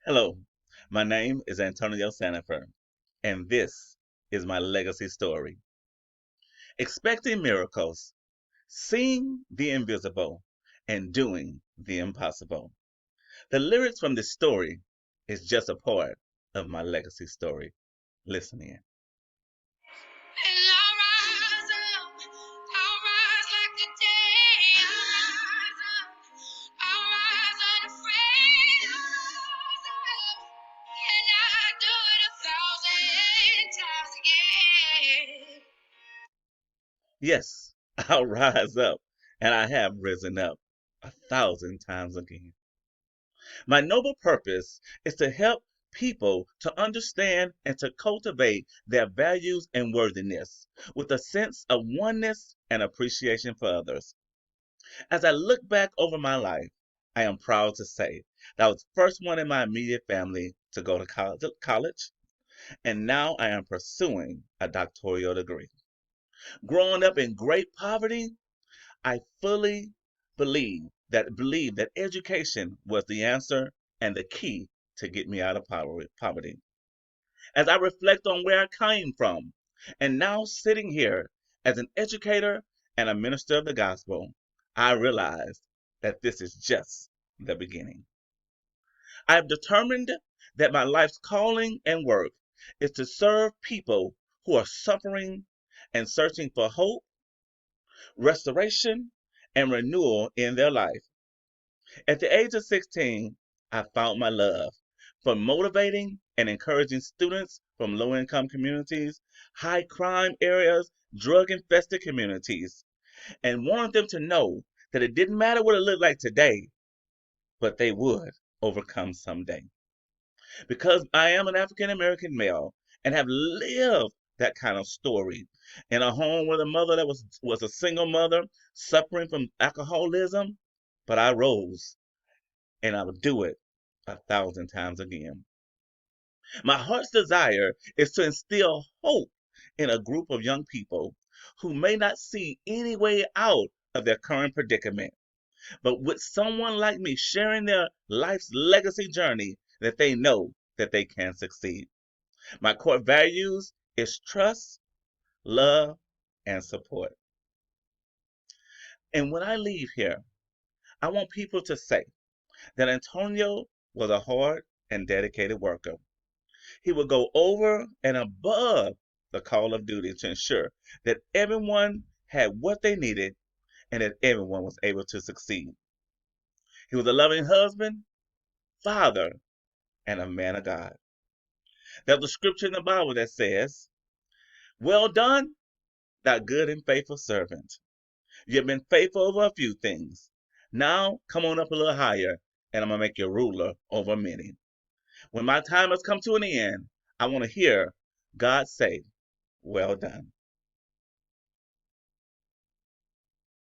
Hello, my name is Antonio Sandifer, and this is my legacy story. Expecting miracles, seeing the invisible, and doing the impossible. The lyrics from this story is just a part of my legacy story. Listen in. And I'll rise up, I'll rise like the day. I'll rise unafraid. I'll rise up, and I do it 1,000 times again. Yes, I'll rise up, and I have risen up 1,000 times again. My noble purpose is to help people to understand and to cultivate their values and worthiness with a sense of oneness and appreciation for others. As I look back over my life, I am proud to say that I was the first one in my immediate family to go to college, and now I am pursuing a doctoral degree. Growing up in great poverty, I fully believe that education was the answer and the key to get me out of poverty. As I reflect on where I came from, and now sitting here as an educator and a minister of the gospel, I realize that this is just the beginning. I have determined that my life's calling and work is to serve people who are suffering and searching for hope, restoration, and renewal in their life. At the age of 16, I found my love for motivating and encouraging students from low income communities, high crime areas, drug infested communities, and wanted them to know that it didn't matter what it looked like today, but they would overcome someday. Because I am an African American male and have lived that kind of story in a home where the mother that was a single mother suffering from alcoholism, but I rose and I would do it 1,000 times again. My heart's desire is to instill hope in a group of young people who may not see any way out of their current predicament, but with someone like me sharing their life's legacy journey, that they know that they can succeed. My core values is trust, love, and support. And when I leave here, I want people to say that Antonio was a hard and dedicated worker. He would go over and above the call of duty to ensure that everyone had what they needed and that everyone was able to succeed. He was a loving husband, father, and a man of God. There's a scripture in the Bible that says, "Well done, thou good and faithful servant. You've been faithful over a few things. Now come on up a little higher, and I'm going to make you a ruler over many." When my time has come to an end, I want to hear God say, "Well done."